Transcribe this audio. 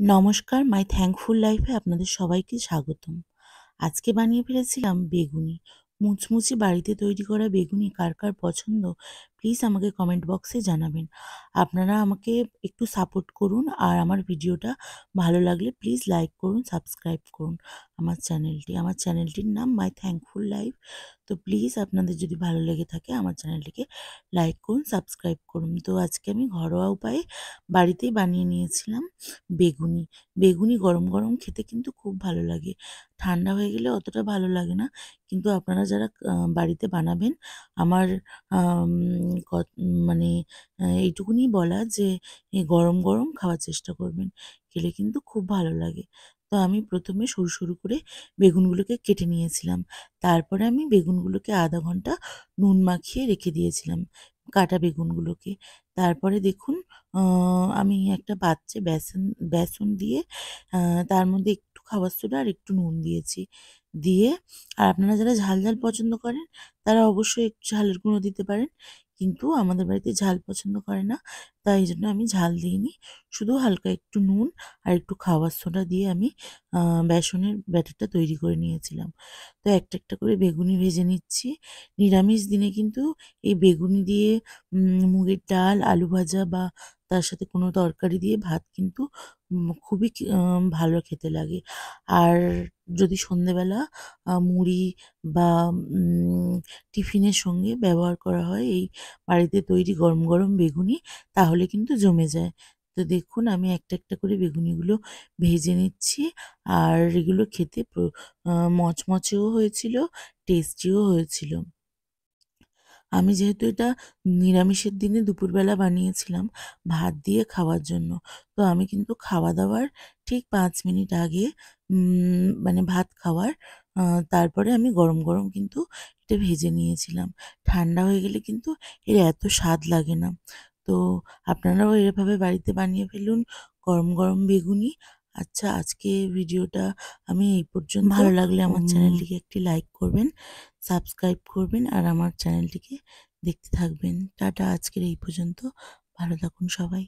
নমস্কার, মাই থ্যাঙ্কফুল লাইফে আপনাদের সবাইকে স্বাগতম। আজকে বানিয়ে ফেলেছিলাম বেগুনি। মুচমুচে বাড়িতে তৈরি করা বেগুনি কার, কার পছন্দ? প্লিজ আমাকে কমেন্ট বক্সে জানাবেন। আপনারা আমাকে একটু সাপোর্ট করুন আর আমার ভিডিওটা ভালো লাগলে প্লিজ লাইক করুন, সাবস্ক্রাইব করুন আমার চ্যানেলটি। আমার চ্যানেলটির নাম মাই থ্যাঙ্কফুল লাইফ। তো প্লিজ আপনাদের যদি ভালো লেগে থাকে আমার চ্যানেলটিকে লাইক করুন, সাবস্ক্রাইব করুন। তো আজকে আমি ঘরোয়া উপায়ে বাড়িতেই বানিয়ে নিয়েছিলাম বেগুনি। বেগুনি গরম, গরম খেতে কিন্তু খুব ভালো লাগে। ঠান্ডা হয়ে গেলে অতটা ভালো লাগে না। কিন্তু আপনারা যারা বাড়িতে বানাবেন আমার আম কত মানে এইটুকুনি বলা যে গরম, গরম খাওয়ার চেষ্টা করবেন। খেলে কিন্তু খুব ভালো লাগে। তো আমি ১ম এ সরু, সরু করে বেগুনগুলোকে কেটে নিয়েছিলাম। তারপরে আমি বেগুনগুলোকে ০.৫ ঘন্টা নুন মাখিয়ে রেখে দিয়েছিলাম, কাটা বেগুনগুলোকে। তারপরে দেখুন আ আমি একটা পাত্রে বেসন দিয়ে তার মধ্যে একটু খাবার সোডা আর একটু নুন দিয়েছি। দিয়ে আর আপনারা যারা ঝাল, ঝাল পছন্দ করেন তারা অবশ্যই একটু ঝালের গুঁড়ো দিতে পারেন। কিন্তু আমাদের বাড়িতে ঝাল পছন্দ করে না। তাই জন্য আমি ঝাল দিইনি। শুধু হালকা একটু নুন আর একটু খাবার সোডা দিয়ে আমি আ বেসনের ব্যাটারটা তৈরি করে নিয়েছিলাম। তো একটা, একটা করে বেগুনি ভেজে নিচ্ছি। নিরামিষ দিনে কিন্তু এই বেগুনি দিয়ে মুগের ডাল, আলু ভাজা বা তার সাথে কোনো তরকারি দিয়ে ভাত কিন্তু খুবই ভালো খেতে লাগে। আর যদি সন্ধ্যেবেলা মুড়ি বা উম টিফিনের সঙ্গে ব্যবহার করা হয় এই বাড়িতে তৈরি গরম, গরম বেগুনি তাহলে কিন্তু জমে যায়। তো দেখুন আমি একটা, একটা করে বেগুনিগুলো ভেজে নিচ্ছি। আর এগুলো খেতে মচমচেও হয়েছিল, টেস্টিও হয়েছিল। আমি যেহেতু এটা নিরামিষের দিনে দুপুরবেলা বানিয়েছিলাম ভাত দিয়ে খাওয়ার জন্য। তো আমি কিন্তু খাওয়া-দাওয়ার ঠিক ৫ মিনিট আগে মানে ভাত খাওয়ার আ তারপরে আমি গরম, গরম কিন্তু এটা ভেজে নিয়েছিলাম। ঠান্ডা হয়ে গেলে কিন্তু এর এত স্বাদ লাগে না। তো আপনারাও এভাবে বাড়িতে বানিয়ে ফেলুন গরম, গরম বেগুনি। আচ্ছা, আজকে ভিডিওটা আমি এই পর্যন্ত। ভালো লাগলে আমার চ্যানেলটিকে একটি লাইক করবেন, সাবস্ক্রাইব করবেন আর আমার চ্যানেলটিকে দেখতে থাকবেন। টাটা, আজকের এই পর্যন্ত। ভালো থাকুন সবাই।